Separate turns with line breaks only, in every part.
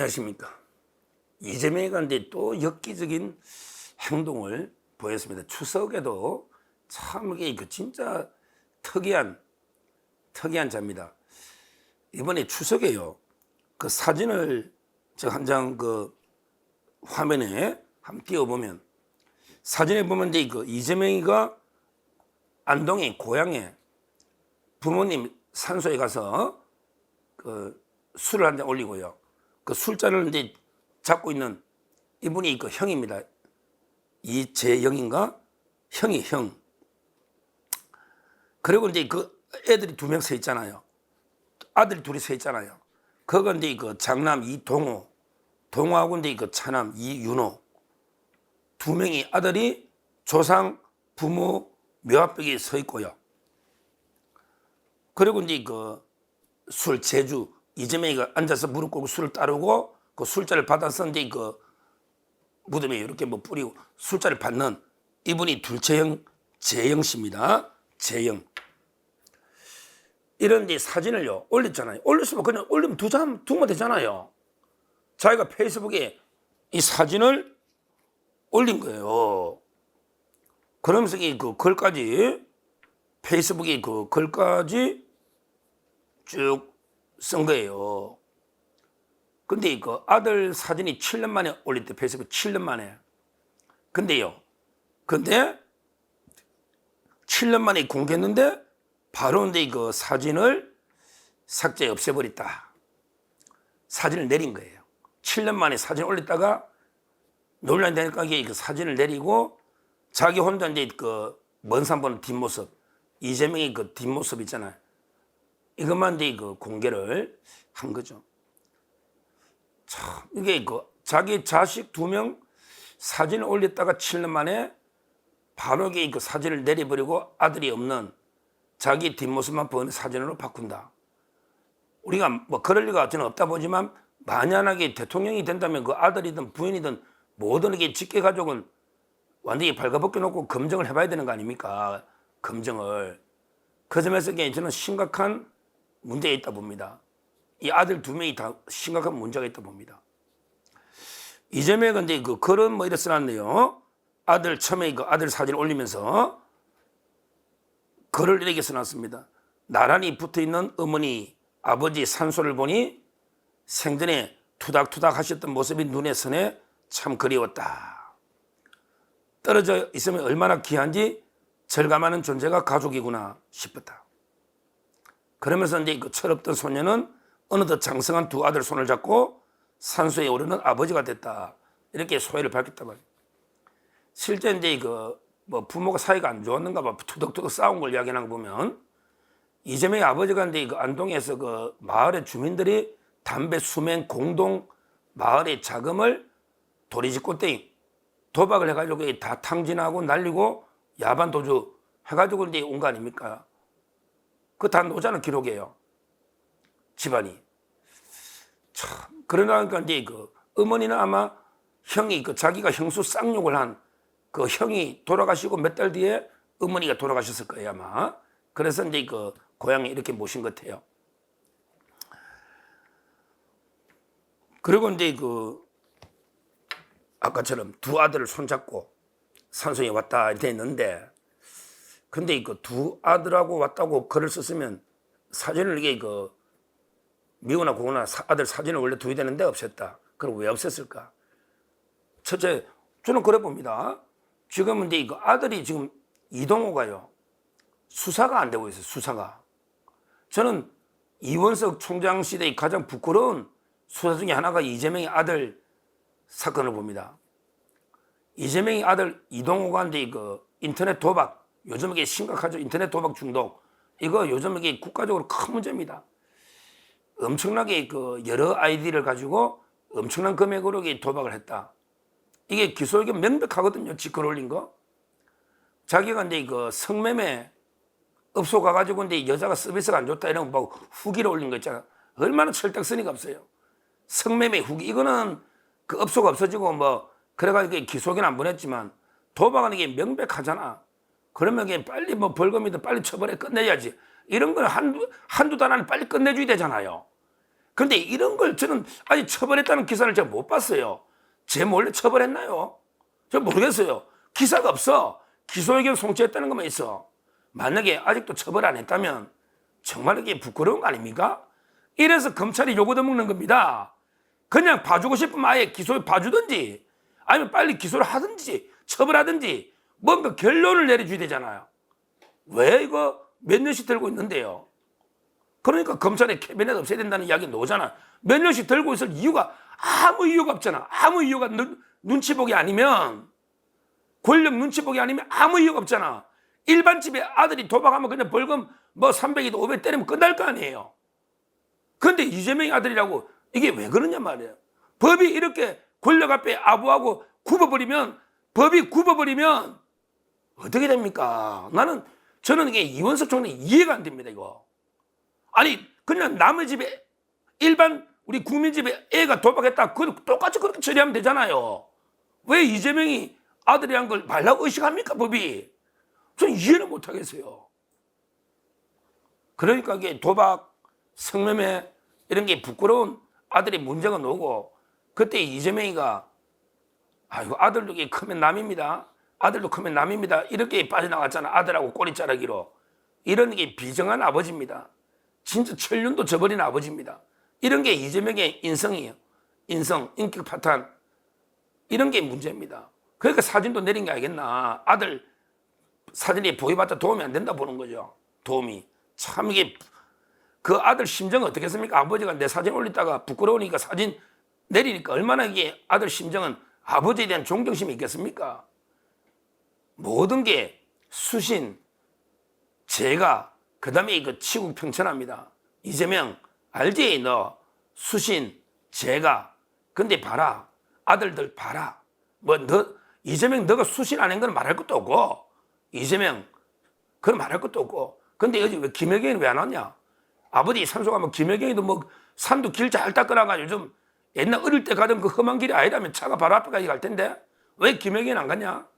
안녕하십니까. 이재명이 그런데 또 엽기적인 행동을 보였습니다. 추석에도 참 이게 진짜 특이한 자입니다. 이번에 추석에요. 그 사진을 제가 한 장 그 화면에 한번 띄워보면 사진에 보면 이제 그 이재명이가 안동의 고향에 부모님 산소에 가서 그 술을 한 잔 올리고요. 그 술잔을 이제 잡고 있는 이분이 그 형입니다. 이재영인가? 형이 형. 그리고 이제 그 애들이 두 명 서 있잖아요. 아들이 둘이 서 있잖아요. 그건 이제 그 장남 이동호, 동호하고 이제 그 차남 이윤호. 두 명이 아들이 조상 부모 묘합벽에 서 있고요. 그리고 이제 그 술 제주 이재명이가 앉아서 무릎 꿇고 술을 따르고 그 술자를 받아서 이제 그 무덤에 이렇게 뭐 뿌리고 술자를 받는 이분이 둘째형 재영 씨입니다. 재영. 이런 이제 사진을요 올렸잖아요. 올렸으면 그냥 올리면 두면 되잖아요. 자기가 페이스북에 이 사진을 올린 거예요. 그러면서 그 글까지 페이스북에 그 글까지 쭉 쓴 거예요. 근데 그 아들 사진이 7년 만에 올릴 때 페이스북 7년 만에. 근데 7년 만에 공개했는데 바로 이제 그 사진을 삭제 없애버렸다. 사진을 내린 거예요. 7년 만에 사진 올렸다가 논란이 되니까 그 사진을 내리고 자기 혼자 이제 그 먼 산 보는 뒷모습, 이재명의 그 뒷모습 있잖아요. 이것만 이제 그 공개를 한 거죠. 참, 이게 그 자기 자식 2명 사진을 올렸다가 7년 만에 바로 그 사진을 내려버리고 아들이 없는 자기 뒷모습만 보는 사진으로 바꾼다. 우리가 뭐 그럴 리가 저는 없다 보지만 만약에 대통령이 된다면 그 아들이든 부인이든 모든 게 직계 가족은 완전히 발가벗겨 놓고 검증을 해봐야 되는 거 아닙니까? 검증을. 그 점에서 저는 심각한 문제가 있다 봅니다. 이 아들 2명이 다 심각한 문제가 있다 봅니다. 이재명은 이제 그 글은 뭐 이렇게 써놨네요. 아들 처음에 그 아들 사진 올리면서 글을 이렇게 써놨습니다. 나란히 붙어있는 어머니, 아버지 산소를 보니 생전에 투닥투닥 하셨던 모습이 눈에 선해 참 그리웠다. 떨어져 있으면 얼마나 귀한지 절감하는 존재가 가족이구나 싶었다. 그러면서 이제 그 철없던 소녀는 어느덧 장성한 2 아들 손을 잡고 산소에 오르는 아버지가 됐다. 이렇게 소회를 밝혔다 말이에요. 실제 이제 그 뭐 부모가 사이가 안 좋았는가 봐. 투덕투덕 싸운 걸 이야기하는 거 보면 이재명의 아버지가 이제 그 안동에서 그 마을의 주민들이 담배 수맹 공동 마을의 자금을 도리지꽃땡이 도박을 해가지고 다 탕진하고 날리고 야반 도주 해가지고 이제 온 거 아닙니까? 그 다 노자는 기록이에요. 집안이. 참, 그러니까 이제 그 어머니는 아마 형이 그 자기가 형수 쌍욕을 한 그 형이 돌아가시고 몇 달 뒤에 어머니가 돌아가셨을 거예요, 아마. 그래서 이제 그 고향에 이렇게 모신 것 같아요. 그리고 이제 그 아까처럼 2 아들을 손잡고 산소에 왔다 이렇게 했는데 근데 그 2 아들하고 왔다고 글을 썼으면 사진을 이게 그 미우나 고우나 아들 사진을 원래 둬야 되는데 없앴다. 그럼 왜 없앴을까? 첫째, 저는 그래 봅니다. 지금은 이제 그 아들이 지금 이동호가요. 수사가 안 되고 있어요. 수사가. 저는 이원석 총장 시대의 가장 부끄러운 수사 중에 하나가 이재명의 아들 사건을 봅니다. 이재명의 아들 이동호가 이제 그 인터넷 도박, 요즘 이게 심각하죠. 인터넷 도박 중독. 이거 요즘 이게 국가적으로 큰 문제입니다. 엄청나게 그 여러 아이디를 가지고 엄청난 금액으로 도박을 했다. 이게 기소유기 명백하거든요. 지글 올린 거. 자기가 이제 그 성매매 업소 가가지고 이제 여자가 서비스가 안 좋다 이런 거 보고 후기를 올린 거 있잖아. 얼마나 철딱서니가 없어요. 성매매 후기. 이거는 그 업소가 없어지고 뭐 그래가지고 기소유기는 안 보냈지만 도박은 이게 명백하잖아. 그러면 이게 빨리 뭐 벌금이든 빨리 처벌해 끝내야지. 이런 건 한두 달 안에 빨리 끝내줘야 되잖아요. 근데 이런 걸 저는 아직 처벌했다는 기사를 제가 못 봤어요. 제 몰래 처벌했나요? 저 모르겠어요. 기사가 없어. 기소의견 송치했다는 것만 있어. 만약에 아직도 처벌 안 했다면 정말 이게 부끄러운 거 아닙니까? 이래서 검찰이 요거도 먹는 겁니다. 그냥 봐주고 싶으면 아예 기소에 봐주든지 아니면 빨리 기소를 하든지 처벌하든지 뭔가 결론을 내려줘야 되잖아요. 왜 이거 몇 년씩 들고 있는데요? 그러니까 검찰의 캐비넷 없애야 된다는 이야기 나오잖아. 몇 년씩 들고 있을 이유가 아무 이유가 없잖아. 아무 이유가 눈치 보기 아니면, 권력 눈치 보기 아니면 아무 이유가 없잖아. 일반 집에 아들이 도박하면 그냥 벌금 뭐 300이든 500 때리면 끝날 거 아니에요. 그런데 이재명이 아들이라고 이게 왜 그러냐 말이에요. 법이 이렇게 권력 앞에 아부하고 굽어버리면, 법이 굽어버리면 어떻게 됩니까? 저는 이게 이원석 총리 이해가 안 됩니다, 이거. 아니, 그냥 남의 집에, 일반 우리 국민 집에 애가 도박했다. 똑같이 그렇게 처리하면 되잖아요. 왜 이재명이 아들이란 걸 말라고 의식합니까, 법이? 저는 이해를 못 하겠어요. 그러니까 이게 도박, 성매매 이런 게 부끄러운 아들이 문제가 나오고, 그때 이재명이가 아이고 아들도 크면 남입니다. 아들도 크면 남입니다. 이렇게 빠져나갔잖아. 아들하고 꼬리자르기로. 이런 게 비정한 아버지입니다. 진짜 천륜도 저버린 아버지입니다. 이런 게 이재명의 인성이에요. 인성, 인격 파탄. 이런 게 문제입니다. 그러니까 사진도 내린 게 알겠나. 아들 사진이 보여봤자 도움이 안 된다 보는 거죠. 도움이. 참 이게 그 아들 심정은 어떻겠습니까? 아버지가 내 사진 올리다가 부끄러우니까 사진 내리니까 얼마나 이게 아들 심정은 아버지에 대한 존경심이 있겠습니까? 모든 게 수신, 제가, 그 다음에 이거 치국 평천합니다. 이재명, 알지? 너 수신, 제가. 근데 봐라. 아들들 봐라. 이재명 너가 수신 안 한 건 말할 것도 없고, 이재명, 그건 말할 것도 없고. 근데 여기 왜 김혜경이 왜 안 왔냐? 아버지 산소 가면 김혜경이도 뭐 산도 길 잘 닦아나가지고 좀 옛날 어릴 때 가던 그 험한 길이 아니라면 차가 바로 앞에까지 갈 텐데 왜 김혜경이 안 갔냐?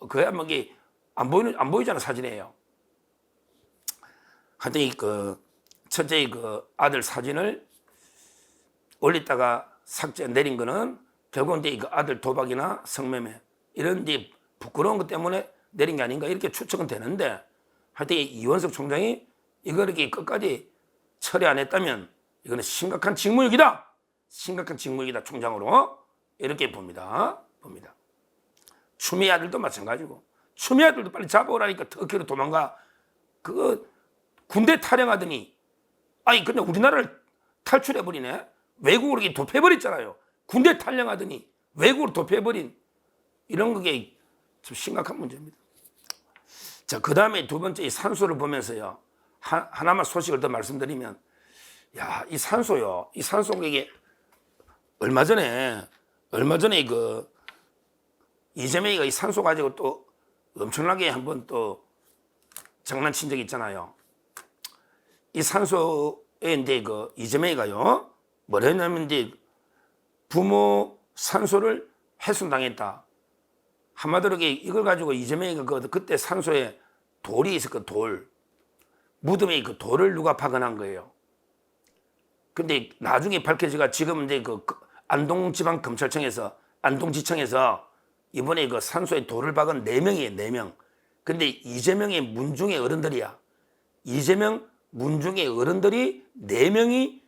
그야 뭐 이게 안 보이잖아, 사진에요. 하여튼 첫째 아들 사진을 올렸다가 삭제 내린 거는 결국은 이제 아들 도박이나 성매매 이런 이제 부끄러운 것 때문에 내린 게 아닌가 이렇게 추측은 되는데, 하여튼 이원석 총장이 이걸 이렇게 끝까지 처리 안 했다면 이거는 심각한 직무유기다. 심각한 직무유기다, 총장으로 이렇게 봅니다. 추미애 아들도 마찬가지고, 추미애 아들도 빨리 잡아오라니까 터키로 도망가. 군대 탈영하더니 아니 그냥 우리나라를 탈출해버리네. 외국으로 이렇게 도피해버렸잖아요. 군대 탈영하더니 외국으로 도피해버린 이런 게 좀 심각한 문제입니다. 자, 그 다음에 두 번째 이 산소를 보면서요, 하나만 소식을 더 말씀드리면, 야, 이 산소요, 이 산소가 이게 얼마 전에 이재명이가 이 산소 가지고 또 엄청나게 한번 또 장난친 적이 있잖아요. 이 산소에 이제 이재명이가요, 뭐라 했냐면 이제 부모 산소를 훼손당했다. 한마디로 이걸 가지고 이재명이가 그때 산소에 돌이 있었거든, 돌. 무덤에 그 돌을 누가 박아놓은 거예요. 근데 나중에 밝혀지가 지금 이제 안동지방검찰청에서, 안동지청에서 이번에 산소에 돌을 박은 4명이에요, 4명. 근데 이재명의 문중의 어른들이야. 이재명 문중의 어른들이 4명이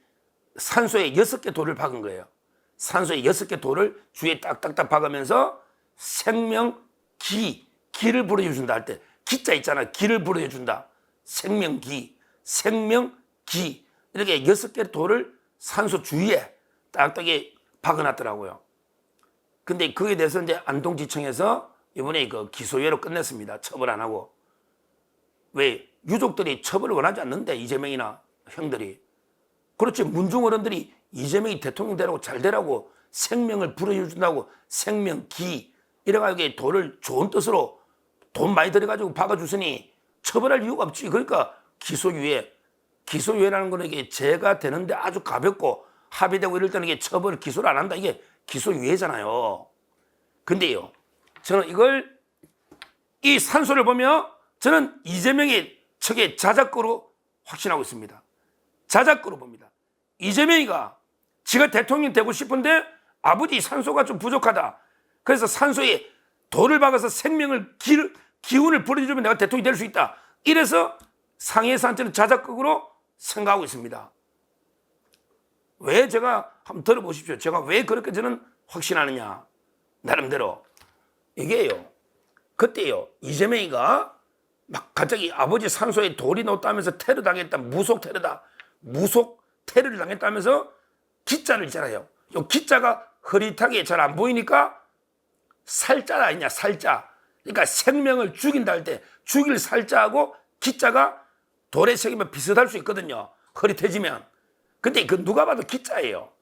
산소에 6개 돌을 박은 거예요. 산소에 6개 돌을 주위에 딱딱딱 박으면서 생명기, 기를 불어준다 할 때 기자 있잖아. 기를 불어준다. 생명기, 생명기. 이렇게 6개 돌을 산소 주위에 딱딱하게 박아놨더라고요. 근데 그에 대해서 이제 안동지청에서 이번에 기소유예로 끝냈습니다. 처벌 안 하고. 왜? 유족들이 처벌을 원하지 않는데, 이재명이나 형들이. 그렇지, 문중 어른들이 이재명이 대통령 되라고 잘 되라고 생명을 불어준다고 생명기 이래가지고 돌을 좋은 뜻으로 돈 많이 들여가지고 박아주으니 처벌할 이유가 없지. 그러니까 기소유예라는 거는 이게 죄가 되는데 아주 가볍고 합의되고 이럴 때는 이게 처벌 기소를 안 한다. 이게 기소유예잖아요. 근데요, 저는 이 산소를 보며 저는 이재명의 척의 자작거로 확신하고 있습니다. 자작거로 봅니다. 이재명이가 지가 대통령 되고 싶은데 아버지 산소가 좀 부족하다. 그래서 산소에 돌을 박아서 생명을 기운을 불어주면 내가 대통령이 될 수 있다. 이래서 상해산처럼 자작극으로 생각하고 있습니다. 왜 제가 한번 들어보십시오. 제가 왜 그렇게 저는 확신하느냐. 나름대로 이게요. 그때요. 이재명이가 막 갑자기 아버지 산소에 돌이 넣었다면서 테러 당했다. 무속 테러다. 무속 테러를 당했다면서 기자를 있잖아요. 이 기자가 흐릿하게 잘 안 보이니까 살자가 아니냐. 살자. 그러니까 생명을 죽인다 할 때 죽일 살자하고 기자가 돌에 새기면 비슷할 수 있거든요. 흐릿해지면. 근데 그 누가 봐도 기자예요.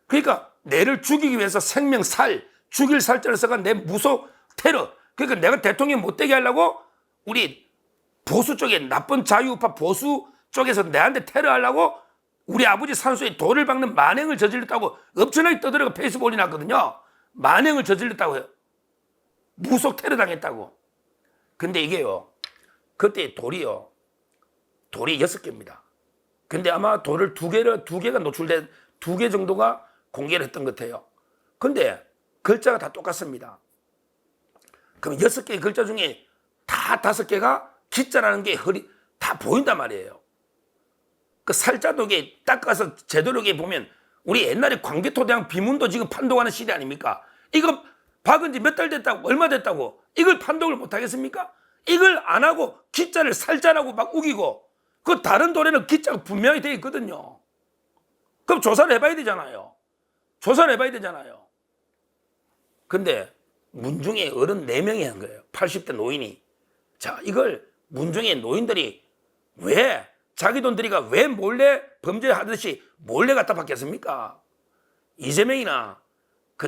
그러니까 내를 죽이기 위해서 생명 살, 죽일 살자를 써가 내 무속 테러. 그러니까 내가 대통령 못 되게 하려고 우리 보수 쪽에 나쁜 자유우파 보수 쪽에서 내한테 테러하려고 우리 아버지 산소에 돌을 박는 만행을 저질렀다고 엄청나게 떠들어가 페이스북 올려놨거든요. 만행을 저질렀다고 해요. 무속 테러 당했다고. 근데 이게요. 그때 돌이 6개입니다. 근데 아마 돌을 2개가 노출된 2개 정도가 공개를 했던 것 같아요. 근데 글자가 다 똑같습니다. 그럼 6개의 글자 중에 다 5개가 기자라는 게 다 보인단 말이에요. 그 살자도 이게 닦아서 제대로 보면 우리 옛날에 광개토대왕 비문도 지금 판독하는 시대 아닙니까? 이거 박은 지 몇 달 됐다고, 얼마 됐다고 이걸 판독을 못 하겠습니까? 이걸 안 하고 기자를 살자라고 막 우기고 그 다른 돌에는 기자가 분명히 되어 있거든요. 그럼 조사를 해봐야 되잖아요. 조사를 해봐야 되잖아요. 근데 문중에 어른 4명이 한 거예요. 80대 노인이. 자, 이걸 문중에 노인들이 왜 자기 돈 들이가 왜 몰래 범죄하듯이 몰래 갖다 받겠습니까? 이재명이나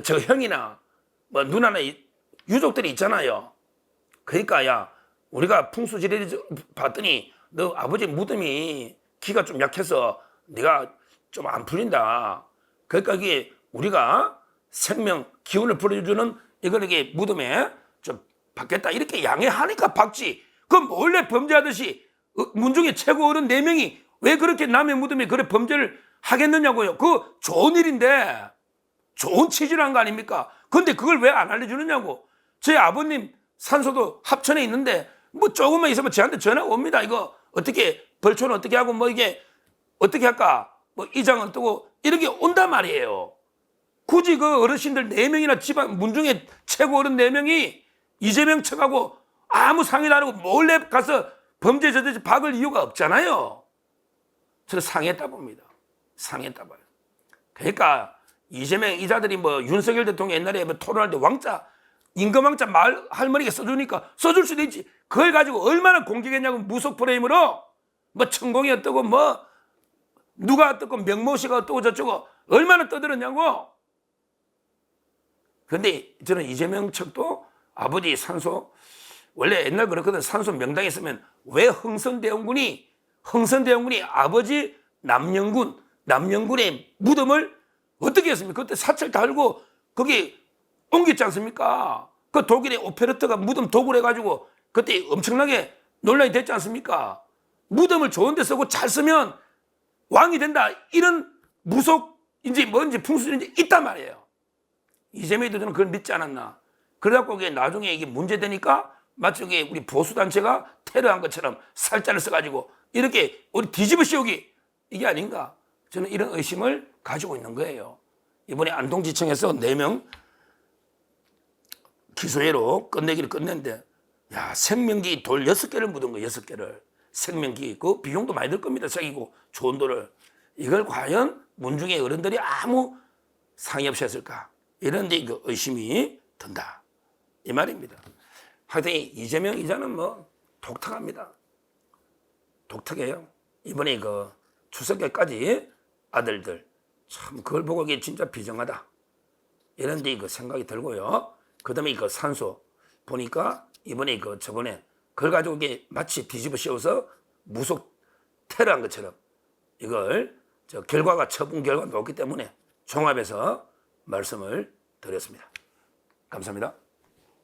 저 형이나 뭐 누나나 유족들이 있잖아요. 그러니까 야 우리가 풍수지리 봤더니 너 아버지 무덤이 기가 좀 약해서 네가 좀 안 풀린다. 그러니까 이게 우리가 생명 기운을 불어주는 이걸 이게 무덤에 좀 받겠다 이렇게 양해하니까 박지. 그럼 몰래 범죄하듯이 문중에 최고 어른 4명이 왜 그렇게 남의 무덤에 그래 범죄를 하겠느냐고요. 그거 좋은 일인데 좋은 취지로 한 거 아닙니까? 근데 그걸 왜 안 알려주느냐고. 제 아버님 산소도 합천에 있는데 뭐 조금만 있으면 저한테 전화가 옵니다. 이거 어떻게 벌초는 어떻게 하고 뭐 이게 어떻게 할까 뭐 이장을 뜨고 이런 게 온단 말이에요. 굳이 그 어르신들 4명이나 집안 문중에 최고 어른 4명이 이재명 측하고 아무 상의도 안 하고 몰래 가서 범죄 저지르지 박을 이유가 없잖아요. 저는 상했다 봅니다. 상했다 봐요. 그러니까 이재명 이자들이 뭐 윤석열 대통령 옛날에 뭐 토론할 때 왕자 임금왕자 말 할머니가 써주니까 써줄 수도 있지. 그걸 가지고 얼마나 공격했냐고 무속 프레임으로 뭐 천공이 어떠고 뭐 누가 어떻고 명모씨가 어떠고 저쩌고 얼마나 떠들었냐고. 근데 저는 이재명 측도 아버지 산소 원래 옛날 그렇거든. 산소 명당에 있으면 왜 흥선대원군이 아버지 남영군의 무덤을 어떻게 했습니까? 그때 사찰 달고 거기 옮겼지 않습니까? 그 독일의 오페르트가 무덤 도굴 해가지고 그때 엄청나게 논란이 됐지 않습니까? 무덤을 좋은 데 쓰고 잘 쓰면 왕이 된다. 이런 무속인지 뭔지 풍수인지 있단 말이에요. 이재명도 저는 그걸 믿지 않았나. 그래갖고 이게 나중에 이게 문제되니까 마치 이게 우리 보수단체가 테러한 것처럼 살자를 써가지고 이렇게 우리 뒤집어 씌우기 이게 아닌가. 저는 이런 의심을 가지고 있는 거예요. 이번에 안동지청에서 4명 기소회로 끝내기를 끝냈는데 야 생명기 돌 6개를 묻은 거예요. 6개를. 생명기 그 비용도 많이 들 겁니다. 새기고 좋은 돌을. 이걸 과연 문중의 어른들이 아무 상의 없이 했을까. 이런 데 그 의심이 든다. 이 말입니다. 하여튼 이재명 이자는 뭐 독특합니다. 독특해요. 이번에 그 추석에까지 아들들 참 그걸 보고 이게 진짜 비정하다. 이런 데 그 생각이 들고요. 그 다음에 그 산소 보니까 이번에 그 저번에 그걸 가지고 이게 마치 뒤집어 씌워서 무속 테러한 것처럼 이걸 결과가 처분 결과가 나왔기 때문에 종합해서 말씀을 드렸습니다. 감사합니다.